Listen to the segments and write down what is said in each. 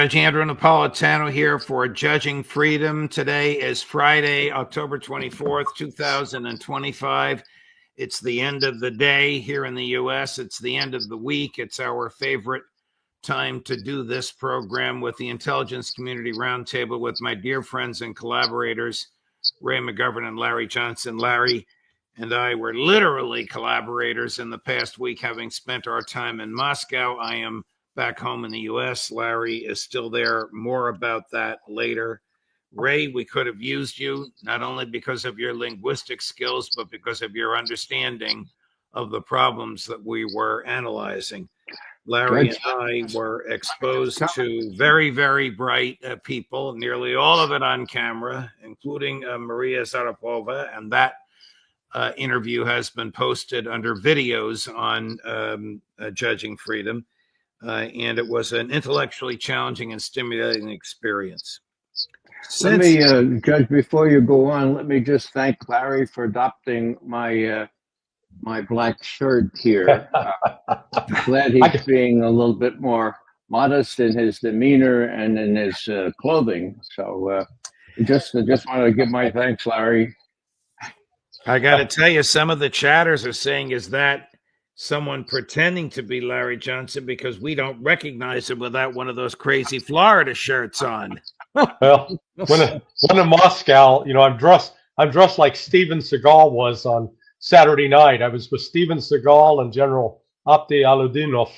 Judge Andrew Napolitano here for Judging Freedom. Today is Friday, October 24th, 2025. It's the end of the day here in the U.S. It's the end of the week. It's our favorite time to do this program with the Intelligence Community Roundtable with my dear friends and collaborators, Ray McGovern and Larry Johnson. Larry and I were literally collaborators in the past week, having spent our time in Moscow. I am back home in the U.S. Larry is still there. More about that later. Ray, we could have used you not only because of your linguistic skills, but because of your understanding of the problems that we were analyzing. Larry and I were exposed to very, very bright people, nearly all of it on camera, including Maria Zarapova, and that interview has been posted under videos on Judging Freedom. And it was an intellectually challenging and stimulating experience. Let me, Judge, before you go on, let me just thank Larry for adopting my my black shirt here. I'm glad he's being a little bit more modest in his demeanor and in his clothing. So just want to give my thanks, Larry. I got to tell you, some of the chatters are saying, is that someone pretending to be Larry Johnson, because we don't recognize him without one of those crazy Florida shirts on. Well, when in Moscow, you know, I'm dressed like Steven Seagal was on Saturday night. I was with Steven Seagal and General Abdi Aludinov.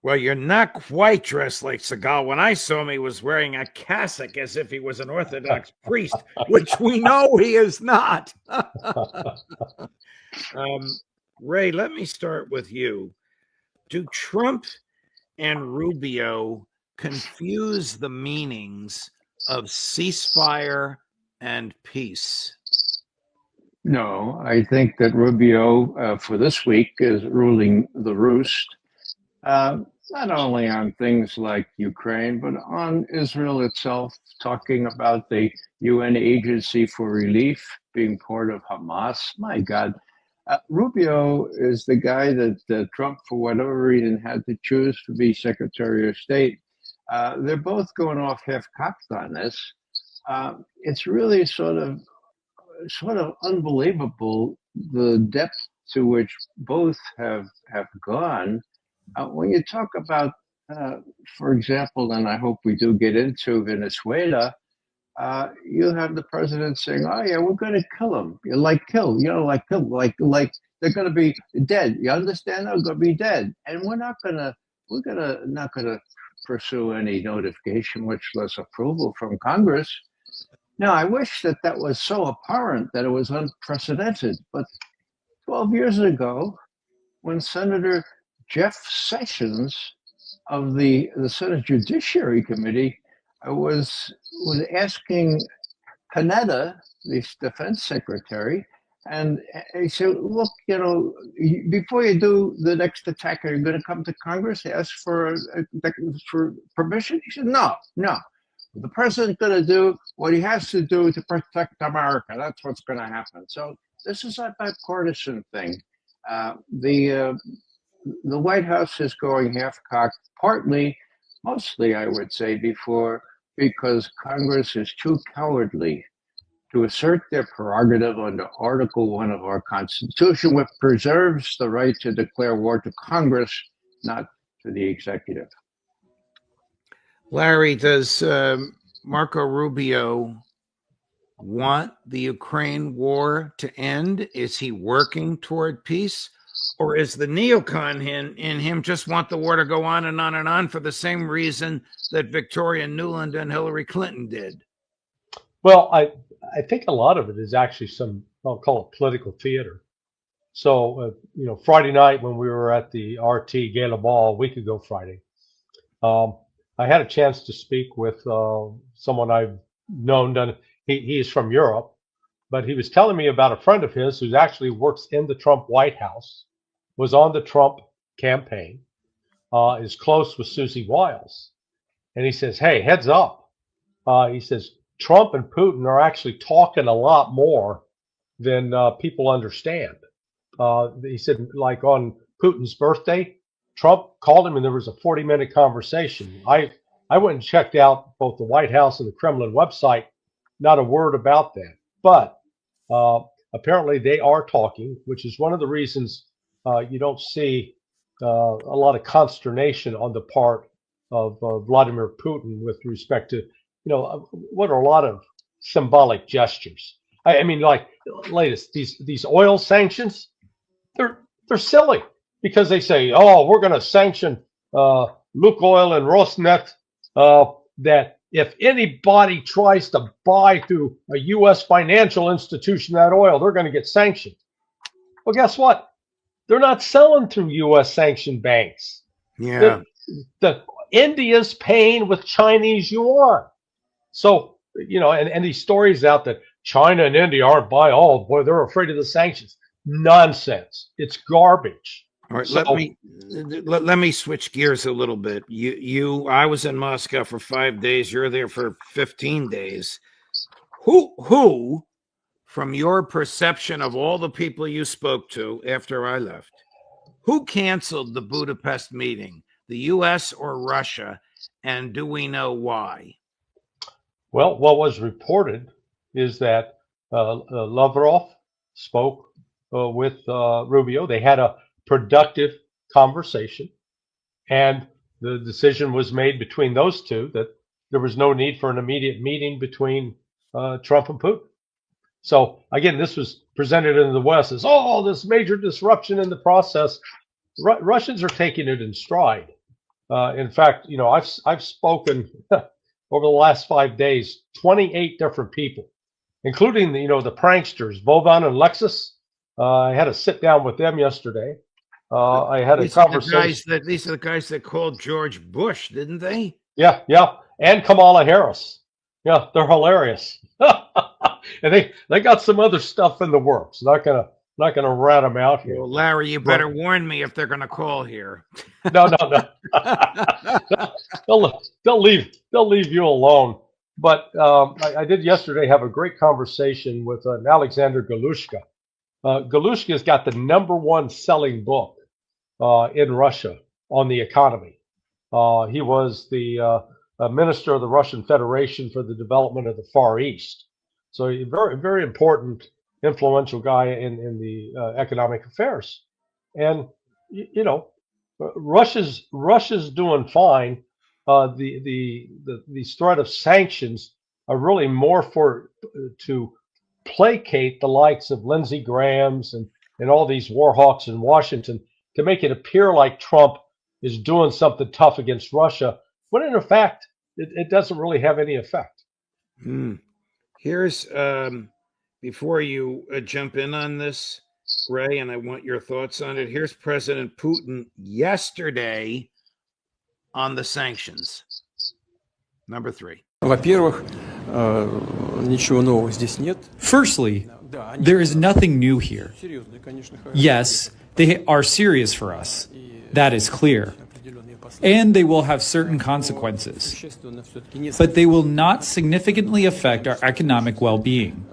Well, you're not quite dressed like Seagal. When I saw him, he was wearing a cassock as if he was an Orthodox priest, which we know he is not. Ray, let me start with you. Do Trump and Rubio confuse the meanings of ceasefire and peace? No, I think that Rubio for this week is ruling the roost, not only on things like Ukraine, but on Israel itself, talking about the UN Agency for Relief being part of Hamas. My God. Rubio is the guy that Trump, for whatever reason, had to choose to be Secretary of State. They're both going off half-cocked on this. It's really sort of unbelievable the depth to which both have gone. When you talk about, for example, and I hope we do get into Venezuela, you have the president saying, "Oh yeah, we're going to kill them. Like kill they're going to be dead. You understand? They're going to be dead, and we're not going to pursue any notification, much less approval from Congress." Now, I wish that was so apparent that it was unprecedented. But 12 years ago, when Senator Jeff Sessions of the Senate Judiciary Committee was asking Panetta, the defense secretary, and he said, "Look, you know, before you do the next attack, are you going to come to Congress, ask for permission?" He said, "No. The president's going to do what he has to do to protect America. That's what's going to happen." So this is a bipartisan thing. The White House is going half-cocked, mostly, I would say, because Congress is too cowardly to assert their prerogative under Article 1 of our Constitution, which preserves the right to declare war to Congress, not to the executive. Larry, does Marco Rubio want the Ukraine war to end? Is he working toward peace? Or is the neocon in him just want the war to go on and on and on for the same reason that Victoria Nuland and Hillary Clinton did? Well, I think a lot of it is actually I'll call it political theater. So, you know, Friday night when we were at the RT Gala Ball a week ago Friday, I had a chance to speak with someone I've known. He is from Europe, but he was telling me about a friend of his who actually works in the Trump White House, was on the Trump campaign, is close with Susie Wiles. And he says, "Hey, heads up." He says, Trump and Putin are actually talking a lot more than people understand. He said, like on Putin's birthday, Trump called him and there was a 40-minute conversation. I went and checked out both the White House and the Kremlin website. Not a word about that. But apparently they are talking, which is one of the reasons you don't see a lot of consternation on the part of Vladimir Putin with respect to, what are a lot of symbolic gestures. I mean, like latest these oil sanctions, they're silly because they say, oh, we're going to sanction Lukoil and Rosneft. That if anybody tries to buy through a U.S. financial institution that oil, they're going to get sanctioned. Well, guess what? They're not selling through U.S. sanctioned banks. Yeah. The India's paying with Chinese yuan. So, and these stories out that China and India aren't buying, oh, boy, they're afraid of the sanctions. Nonsense. It's garbage. All right, So, let me switch gears a little bit. I was in Moscow for 5 days. You're there for 15 days. Who, from your perception of all the people you spoke to after I left, who canceled the Budapest meeting, the U.S. or Russia, and do we know why? Well, what was reported is that Lavrov spoke with Rubio. They had a productive conversation, and the decision was made between those two that there was no need for an immediate meeting between Trump and Putin. So again, this was presented in the West as, oh, this major disruption in the process. Russians are taking it in stride. In fact, I've spoken over the last 5 days, 28 different people, including the pranksters, Bovan and Lexus. I had a sit down with them yesterday. I had a conversation. These are the guys that called George Bush, didn't they? Yeah, and Kamala Harris. Yeah, they're hilarious. And they got some other stuff in the works. Not gonna rat them out here. Well, Larry, you better warn me if they're gonna call here. No. They'll leave you alone. But I did yesterday have a great conversation with Alexander Galushka. Galushka's got the #1 selling book in Russia on the economy. He was the minister of the Russian Federation for the Development of the Far East. So a very, very important, influential guy in the economic affairs. And, Russia's doing fine. The threat of sanctions are really more to placate the likes of Lindsey Graham's and all these war hawks in Washington to make it appear like Trump is doing something tough against Russia, when in fact, it doesn't really have any effect. Here's, before you jump in on this, Ray, and I want your thoughts on it. Here's President Putin yesterday on the sanctions. Number 3. Firstly, there is nothing new here. Yes, they are serious for us. That is clear. And they will have certain consequences. But they will not significantly affect our economic well-being.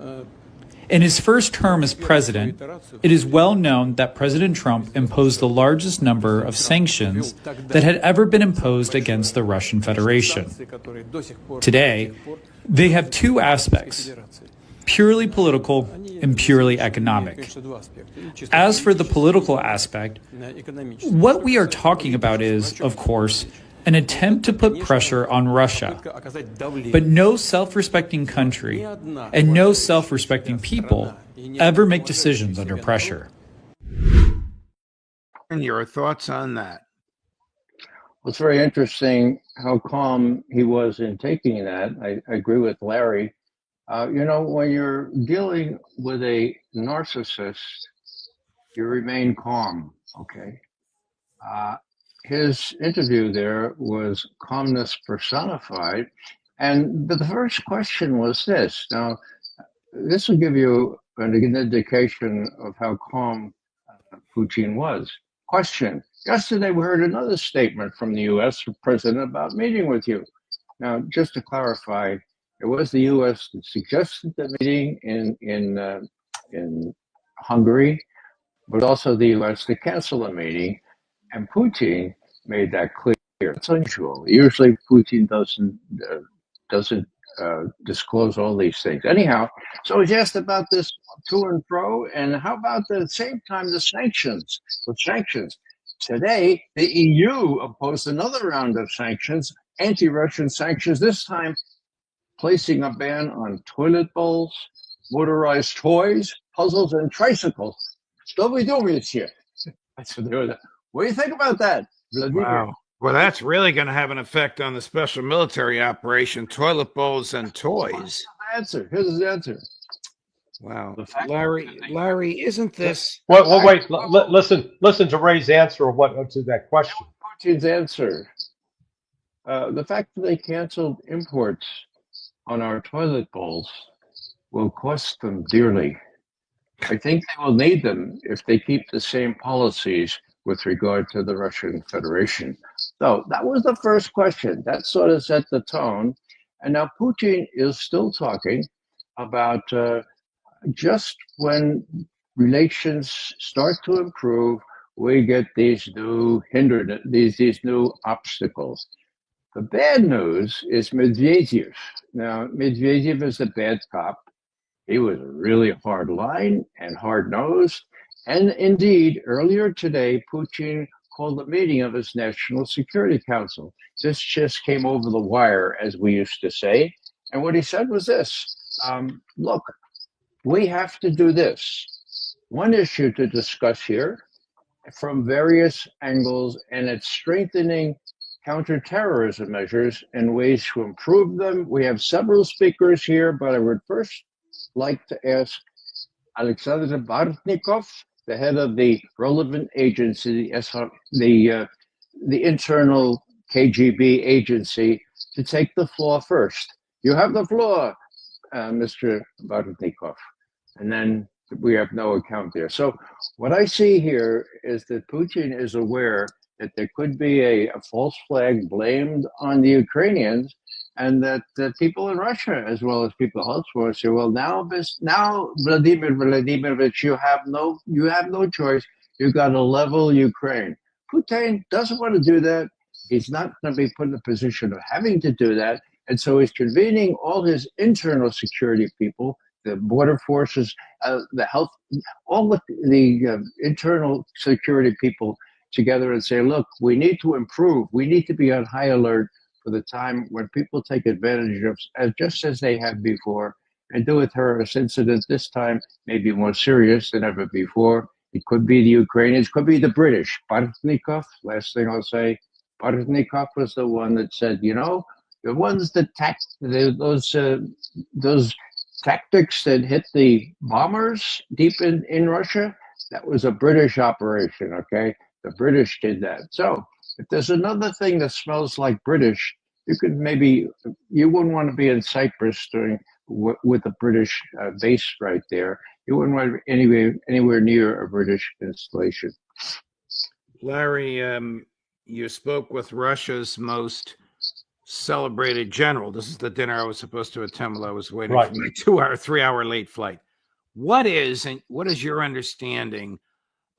In his first term as president, it is well known that President Trump imposed the largest number of sanctions that had ever been imposed against the Russian Federation. Today, they have two aspects: purely political and purely economic. As for the political aspect, what we are talking about is, of course, an attempt to put pressure on Russia. But no self-respecting country and no self-respecting people ever make decisions under pressure. And your thoughts on that? Well, it's very interesting how calm he was in taking that. I agree with Larry. When you're dealing with a narcissist, you remain calm, okay? His interview there was calmness personified. But the first question was this. Now, this will give you an indication of how calm Putin was. Question. Yesterday, we heard another statement from the U.S. president about meeting with you. Now, just to clarify, it was the U.S. that suggested the meeting in Hungary, but also the U.S. to cancel the meeting. And Putin made that clear here. It's unusual. Usually Putin doesn't disclose all these things. Anyhow, so he's asked about this to and fro, and how about at the same time the sanctions? The sanctions. Today, the EU opposed another round of sanctions, anti-Russian sanctions, this time placing a ban on toilet bowls, motorized toys, puzzles, and tricycles. What do we do with here? That's what they're. What do you think about that, Vladimir? Wow. Well, that's really going to have an effect on the special military operation, toilet bowls and toys. Here's his answer. Wow. Larry, isn't this... Well, wait, listen to Ray's answer to that question. Putin's answer. The fact that they canceled imports on our toilet bowls will cost them dearly. I think they will need them if they keep the same policies with regard to the Russian Federation. So that was the first question. That sort of set the tone. And now Putin is still talking about just when relations start to improve, we get these new these new obstacles. The bad news is Medvedev. Now, Medvedev is a bad cop. He was a really hard line and hard-nosed. And indeed, earlier today, Putin called a meeting of his National Security Council. This just came over the wire, as we used to say. And what he said was this, look, we have to do this. One issue to discuss here from various angles, and it's strengthening counterterrorism measures and ways to improve them. We have several speakers here, but I would first like to ask Alexander Bartnikov, the head of the relevant agency, the internal KGB agency, to take the floor first. You have the floor, Mr. Bartnikov. And then we have no account there. So what I see here is that Putin is aware that there could be a false flag blamed on the Ukrainians, and that people in Russia, as well as people elsewhere, say, well, now Vladimir Vladimirovich, you have no choice. You've got to level Ukraine. Putin doesn't want to do that. He's not going to be put in a position of having to do that. And so he's convening all his internal security people, the border forces, the health, all the internal security people together and say, look, we need to improve. We need to be on high alert for the time when people take advantage of, just as they have before, and do a terrorist incident this time, maybe more serious than ever before. It could be the Ukrainians, could be the British. Bartnikov, last thing I'll say, Bartnikov was the one that said, you know, the ones that those tactics that hit the bombers deep in Russia, that was a British operation, okay? The British did that. So if there's another thing that smells like British, you wouldn't want to be in Cyprus with a British base right there. You wouldn't want to be anywhere near a British installation. Larry, you spoke with Russia's most celebrated general. This is the dinner I was supposed to attend while I was waiting for my 3-hour late flight. What is your understanding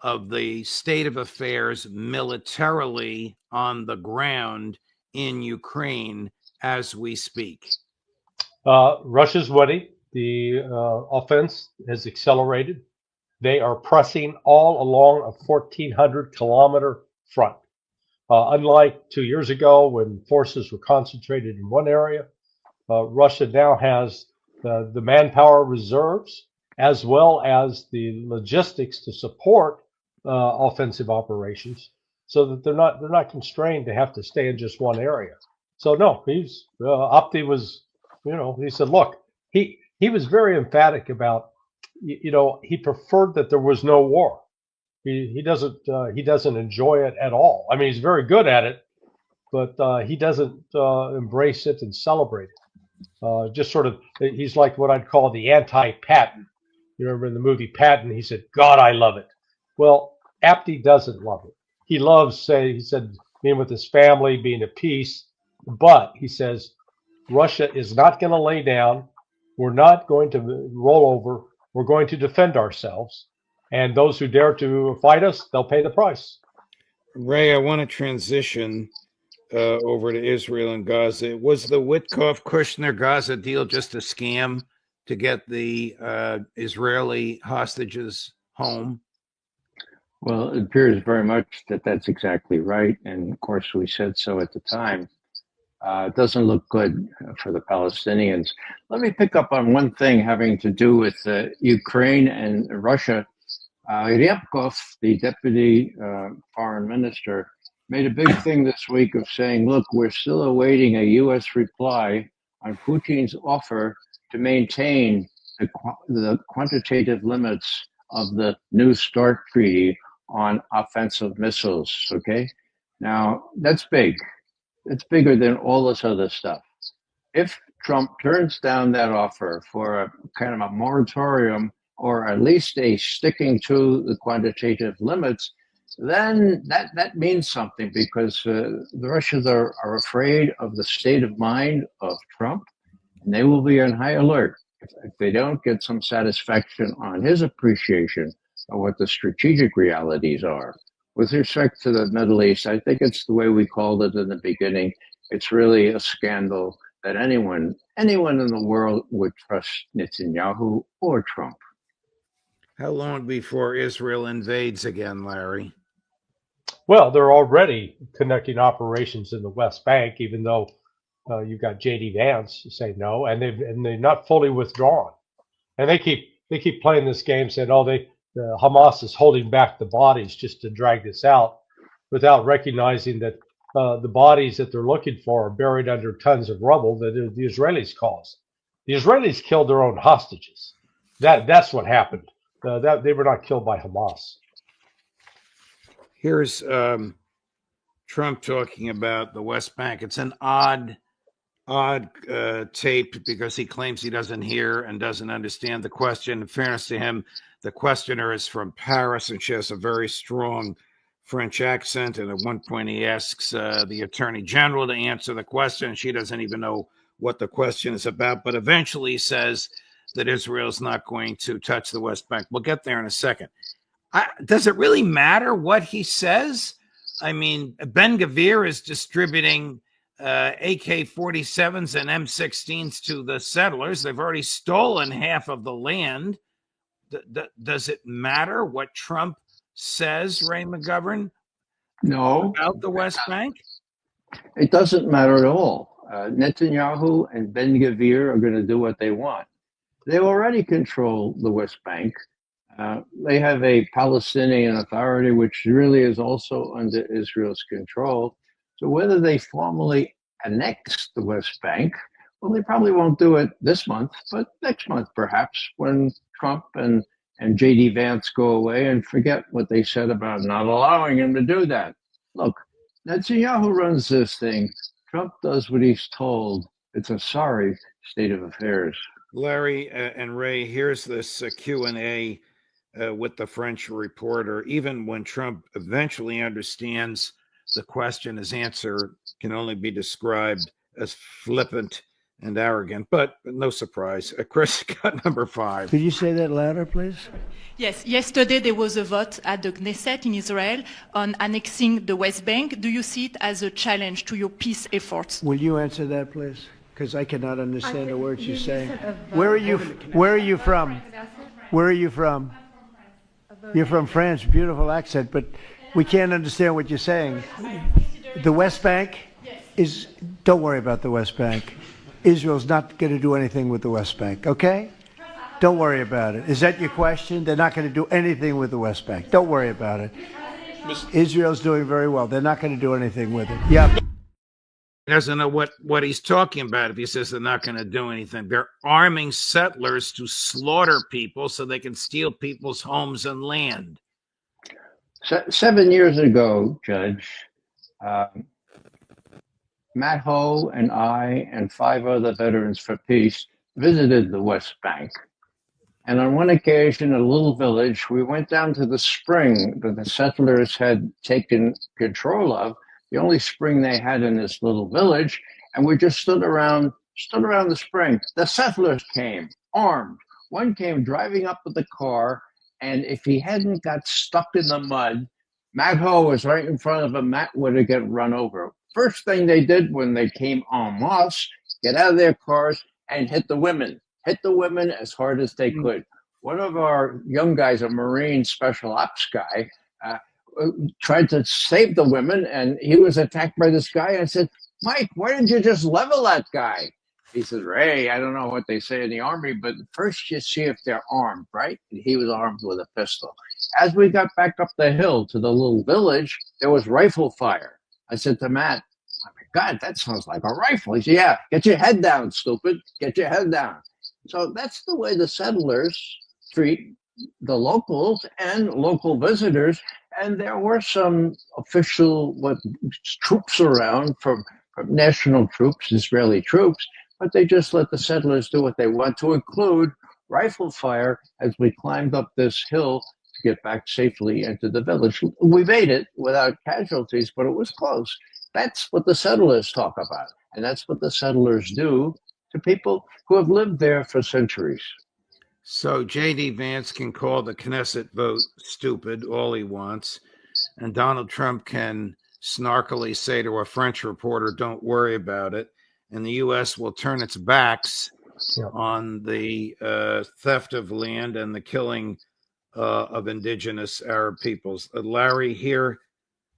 of the state of affairs militarily on the ground in Ukraine as we speak? Russia's ready. The offense has accelerated. They are pressing all along a 1,400-kilometer front. Unlike 2 years ago when forces were concentrated in one area, Russia now has the manpower reserves as well as the logistics to support offensive operations, so that they're not constrained to have to stay in just one area. So no, Opti was, he said, look, he was very emphatic about, he preferred that there was no war. He doesn't enjoy it at all. I mean, he's very good at it, but he doesn't embrace it and celebrate it. Just sort of, he's like what I'd call the anti-Patton. You remember in the movie Patton, he said, God, I love it. Well, Apti doesn't love it. He loves, he said, being with his family, being at peace. But he says, Russia is not going to lay down. We're not going to roll over. We're going to defend ourselves. And those who dare to fight us, they'll pay the price. Ray, I want to transition over to Israel and Gaza. Was the Witkoff-Kushner Gaza deal just a scam to get the Israeli hostages home? Well, it appears very much that that's exactly right. And of course, we said so at the time. It doesn't look good for the Palestinians. Let me pick up on one thing having to do with Ukraine and Russia. Ryabkov, the deputy foreign minister, made a big thing this week of saying, look, we're still awaiting a U.S. reply on Putin's offer to maintain the quantitative limits of the New START treaty on offensive missiles, okay? Now, that's big. It's bigger than all this other stuff. If Trump turns down that offer for a kind of a moratorium or at least a sticking to the quantitative limits, then that means something because the Russians are afraid of the state of mind of Trump, and they will be on high alert if they don't get some satisfaction on his appreciation of what the strategic realities are. With respect to the Middle East, I think it's the way we called it in the beginning. It's really a scandal that anyone in the world would trust Netanyahu or Trump. How long before Israel invades again, Larry? Well, they're already conducting operations in the West Bank, even though you've got J.D. Vance say no, and they're not fully withdrawn. And they keep playing this game, saying, Hamas is holding back the bodies just to drag this out, without recognizing that the bodies that they're looking for are buried under tons of rubble that the Israelis caused. The Israelis killed their own hostages. That's what happened. That they were not killed by Hamas. Here's Trump talking about the West Bank. It's an odd tape because he claims he doesn't hear and doesn't understand the question. In fairness to him, the questioner is from Paris and she has a very strong French accent. And at one point he asks the attorney general to answer the question. She doesn't even know what the question is about, but eventually he says that Israel's not going to touch the West Bank. We'll get there in a second. Does it really matter what he says? I mean, Ben-Gvir is distributing AK-47s and M16s to the settlers. They've already stolen half of the land. Does it matter what Trump says, Ray McGovern? No. About the West Bank? It doesn't matter at all. Netanyahu and Ben-Gvir are going to do what they want. They already control the West Bank. They have a Palestinian Authority, which really is also under Israel's control. So whether they formally annex the West Bank, well, they probably won't do it this month, but next month perhaps, when Trump and J.D. Vance go away and forget what they said about not allowing him to do that. Look, Netanyahu runs this thing. Trump does what he's told. It's a sorry state of affairs. Larry and Ray, here's this Q&A with the French reporter. Even when Trump eventually understands the question, his answer can only be described as flippant and arrogant, but no surprise. Chris got number 5. Could you say that louder, please? Yes, yesterday there was a vote at the Knesset in Israel on annexing the West Bank. Do you see it as a challenge to your peace efforts? Will you answer that, please? Because I cannot understand the words you say. Where are you from? Where are you from? You're from France. Beautiful accent, but we can't understand what you're saying. The West Bank is. Don't worry about the West Bank. Israel's not going to do anything with the West Bank. Okay? Don't worry about it. Is that your question? They're not going to do anything with the West Bank. Don't worry about it. Israel's doing very well. They're not going to do anything with it. Yeah. He doesn't know what he's talking about if he says they're not going to do anything. They're arming settlers to slaughter people so they can steal people's homes and land. 7 years ago, Judge, Matt Ho and I and 5 other Veterans for Peace visited the West Bank. And on one occasion, in a little village, we went down to the spring that the settlers had taken control of, the only spring they had in this little village, and we just stood around the spring. The settlers came, armed. One came driving up with the car, and if he hadn't got stuck in the mud, Matt Ho was right in front of him. Matt would have got run over. first thing they did when they came en masse, get out of their cars and hit the women as hard as they could. One of our young guys, a Marine special ops guy, tried to save the women, and he was attacked by this guy. I said, Mike, why didn't you just level that guy? He says, Ray, I don't know what they say in the Army, but first you see if they're armed, right? And he was armed with a pistol. As we got back up the hill to the little village, there was rifle fire. I said to Matt, oh my God, that sounds like a rifle. He said, yeah, get your head down, stupid. Get your head down. So that's the way the settlers treat the locals and local visitors. And there were some official troops around from national troops, Israeli troops, but they just let the settlers do what they want, to include rifle fire as we climbed up this hill to get back safely into the village. We made it without casualties, but it was close. That's what the settlers talk about, and that's what the settlers do to people who have lived there for centuries. So J.D. Vance can call the Knesset vote stupid all he wants, and Donald Trump can snarkily say to a French reporter, don't worry about it, and the U.S. will turn its backs on the theft of land and the killing of indigenous Arab peoples. Larry, here,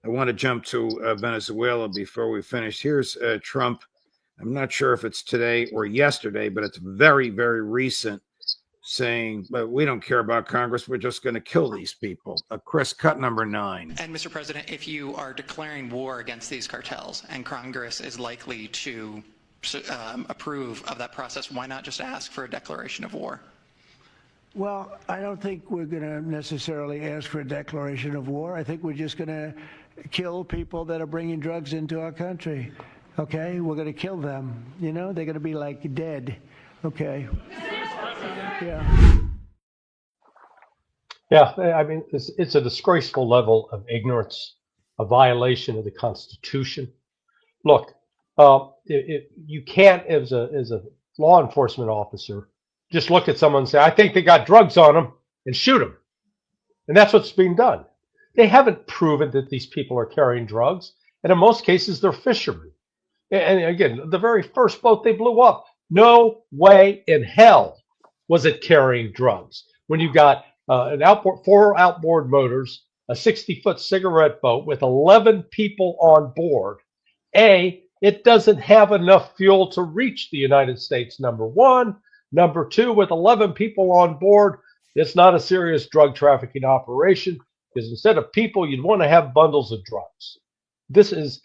I want to jump to Venezuela before we finish. Here's Trump. I'm not sure if it's today or yesterday, but it's very, very recent, saying, but we don't care about Congress. We're just going to kill these people. Chris, cut number 9. And Mr. President, if you are declaring war against these cartels and Congress is likely to approve of that process, why not just ask for a declaration of war? Well, I don't think we're going to necessarily ask for a declaration of war. I think we're just going to kill people that are bringing drugs into our country. Okay? We're going to kill them. You know, they're going to be like dead. Okay. Yeah. Yeah, I mean, it's a disgraceful level of ignorance, a violation of the Constitution. Look, you can't, as a law enforcement officer, just look at someone and say, I think they got drugs on them, and shoot them. And that's what's being done. They haven't proven that these people are carrying drugs, and in most cases, they're fishermen. And again, the very first boat they blew up, no way in hell was it carrying drugs. When you got four outboard motors, a 60-foot cigarette boat with 11 people on board, it doesn't have enough fuel to reach the United States, number one. Number two, with 11 people on board, it's not a serious drug trafficking operation, because instead of people, you'd want to have bundles of drugs. This is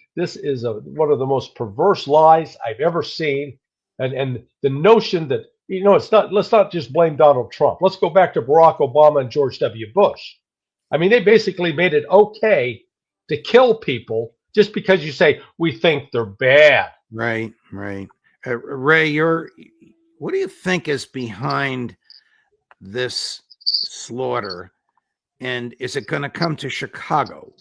one of the most perverse lies I've ever seen. And the notion that, it's not, let's not just blame Donald Trump. Let's go back to Barack Obama and George W. Bush. I mean, they basically made it okay to kill people just because you say, we think they're bad. Right. Ray, what do you think is behind this slaughter? And is it going to come to Chicago?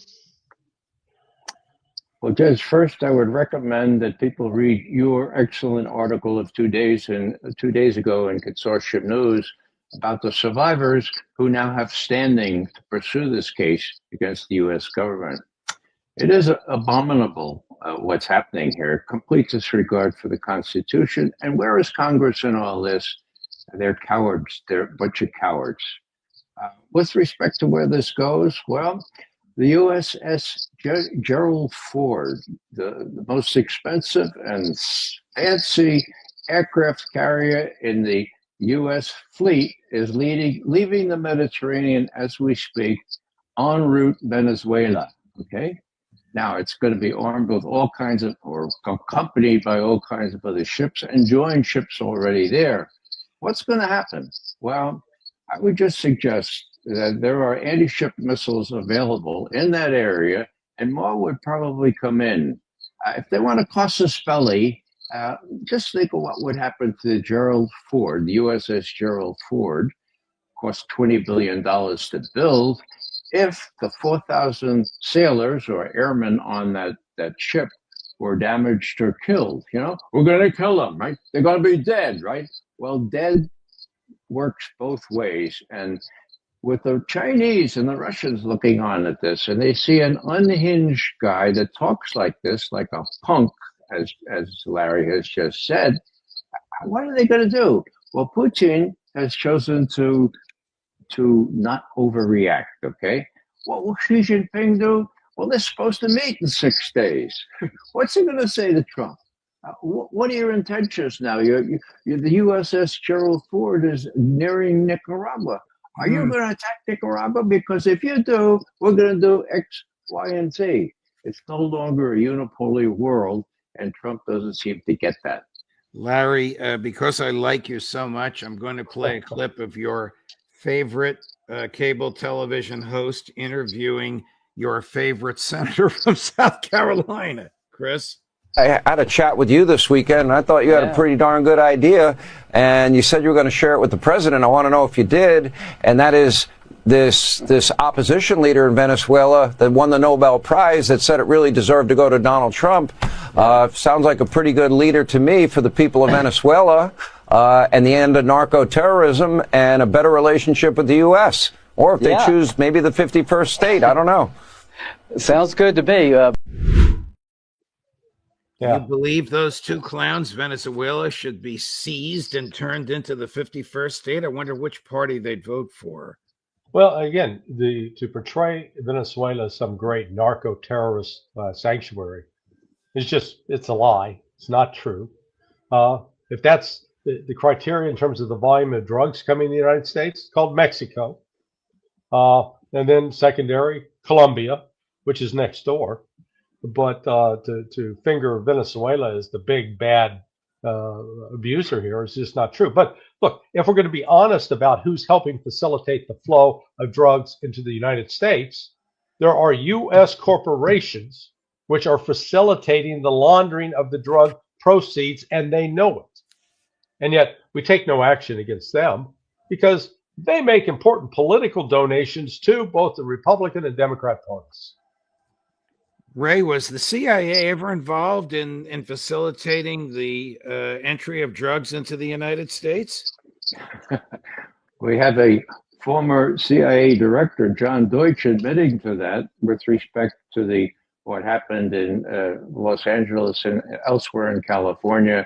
Well, Judge, first I would recommend that people read your excellent article of 2 days ago in Consortium News about the survivors who now have standing to pursue this case against the U.S. government. It is abominable what's happening here, complete disregard for the Constitution. And where is Congress in all this? They're cowards. They're a bunch of cowards. With respect to where this goes, well, the USS Gerald Ford, the most expensive and fancy aircraft carrier in the U.S. fleet, is leaving the Mediterranean as we speak, en route Venezuela. Okay? Now it's going to be armed with all kinds of, or accompanied by all kinds of other ships, and joint ships already there. What's going to happen? Well, I would just suggest that there are anti-ship missiles available in that area, and more would probably come in. If they want to casus belli, just think of what would happen to the Gerald Ford, the USS Gerald Ford, cost $20 billion to build. If the 4,000 sailors or airmen on that ship were damaged or killed, we're going to kill them, right? They're going to be dead, right? Well, dead works both ways. And with the Chinese and the Russians looking on at this, and they see an unhinged guy that talks like this, like a punk, as Larry has just said, what are they going to do? Well, Putin has chosen to not overreact, okay? What will Xi Jinping do? Well, they're supposed to meet in 6 days. What's he going to say to Trump? What are your intentions now? The USS Gerald Ford is nearing Nicaragua. Are you going to attack Nicaragua? Because if you do, we're going to do X, Y, and Z. It's no longer a unipolar world, and Trump doesn't seem to get that. Larry, because I like you so much, I'm going to play a clip of your favorite cable television host interviewing your favorite senator from South Carolina. Chris? I had a chat with you this weekend, and I thought you had a pretty darn good idea, and you said you were going to share it with the president. I want to know if you did, and that is this opposition leader in Venezuela that won the Nobel Prize that said it really deserved to go to Donald Trump. Sounds like a pretty good leader to me for the people of Venezuela, and the end of narco-terrorism and a better relationship with the U.S. Or if they choose maybe the 51st state, I don't know. Sounds good to me. You believe those two clowns, Venezuela, should be seized and turned into the 51st state? I wonder which party they'd vote for. Well, again, to portray Venezuela as some great narco-terrorist sanctuary it's a lie. It's not true. If that's the criteria in terms of the volume of drugs coming to the United States, it's called Mexico. And then secondary, Colombia, which is next door. But to finger Venezuela as the big bad abuser here is just not true. But look, if we're going to be honest about who's helping facilitate the flow of drugs into the United States, there are U.S. corporations which are facilitating the laundering of the drug proceeds, and they know it. And yet we take no action against them because they make important political donations to both the Republican and Democrat parties. Ray, was the CIA ever involved in facilitating the entry of drugs into the United States? We have a former CIA director, John Deutsch, admitting to that with respect to what happened in Los Angeles and elsewhere in California.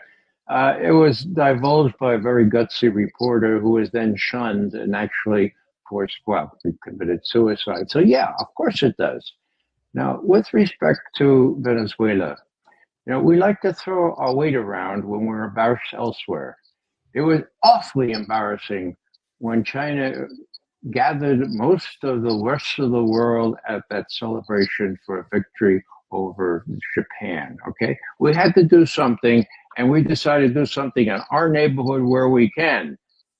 It was divulged by a very gutsy reporter who was then shunned and actually committed suicide. So yeah, of course it does. Now, with respect to Venezuela, we like to throw our weight around when we're embarrassed elsewhere. It was awfully embarrassing when China gathered most of the rest of the world at that celebration for a victory over Japan, okay? We had to do something, and we decided to do something in our neighborhood where we can.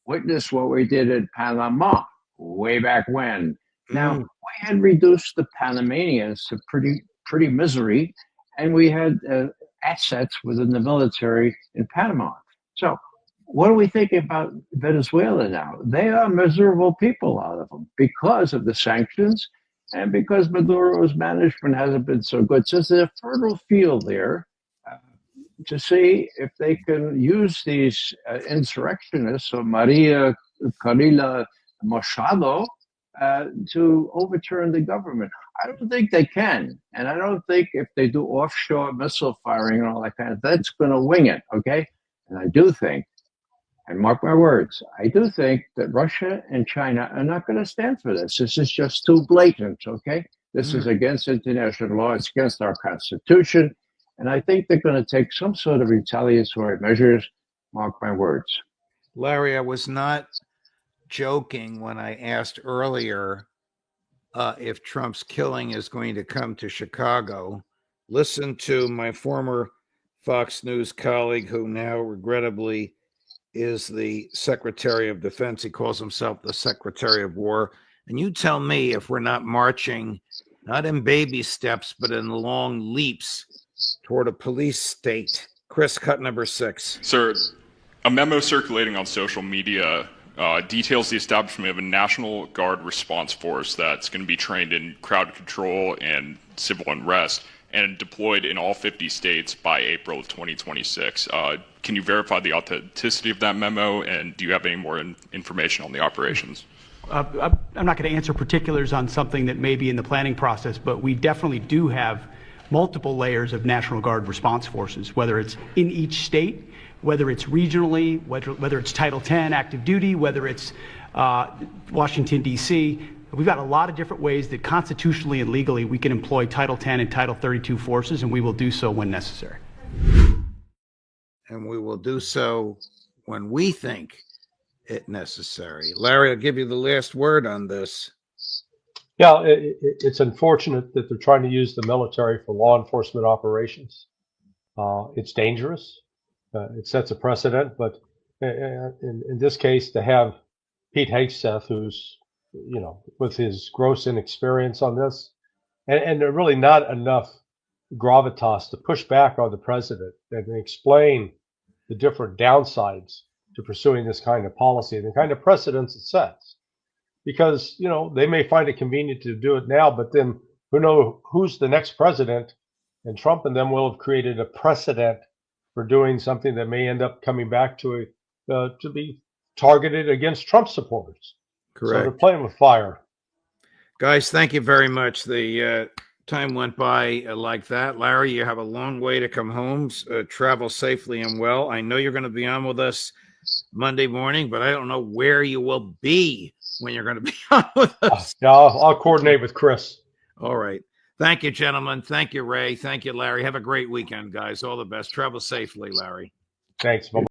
Witness what we did in Panama way back when. Now, we had reduced the Panamanians to pretty misery, and we had assets within the military in Panama. So what are we thinking about Venezuela now? They are miserable people, a lot of them, because of the sanctions and because Maduro's management hasn't been so good. So there's a fertile field there to see if they can use these insurrectionists, or Maria Corina Machado, to overturn the government. I don't think they can. And I don't think if they do offshore missile firing and all that kind of, that's going to wing it, okay? And I do think, and mark my words, I do think that Russia and China are not going to stand for this. This is just too blatant, okay? This is against international law. It's against our Constitution. And I think they're going to take some sort of retaliatory measures, mark my words. Larry, I was not joking when I asked earlier if Trump's killing is going to come to Chicago. Listen to my former Fox News colleague, who now regrettably is the Secretary of Defense. He calls himself the Secretary of War. And you tell me if we're not marching, not in baby steps, but in long leaps toward a police state. Chris, cut number 6. Sir, a memo circulating on social media details the establishment of a National Guard response force that's going to be trained in crowd control and civil unrest and deployed in all 50 states by April of 2026. Can you verify the authenticity of that memo, and do you have any more information on the operations? I'm not going to answer particulars on something that may be in the planning process, but we definitely do have multiple layers of National Guard response forces, whether it's in each state, whether it's regionally, whether it's Title 10 active duty, whether it's Washington, D.C. We've got a lot of different ways that constitutionally and legally we can employ Title 10 and Title 32 forces, and we will do so when necessary. And we will do so when we think it necessary. Larry, I'll give you the last word on this. Yeah, it's unfortunate that they're trying to use the military for law enforcement operations. It's dangerous. It sets a precedent, but in this case, to have Pete Hegseth, who's, you know, with his gross inexperience on this, and there really not enough gravitas to push back on the president and explain the different downsides to pursuing this kind of policy and the kind of precedents it sets. Because, you know, they may find it convenient to do it now, but then who knows who's the next president, and Trump and them will have created a precedent for doing something that may end up coming back to be targeted against Trump supporters. Correct. So they're playing with fire. Guys, thank you very much. The time went by like that. Larry, you have a long way to come home. Travel safely and well. I know you're going to be on with us Monday morning, but I don't know where you will be when you're going to be on with us. Yeah, I'll coordinate with Chris. All right. Thank you, gentlemen. Thank you, Ray. Thank you, Larry. Have a great weekend, guys. All the best. Travel safely, Larry. Thanks. Bye.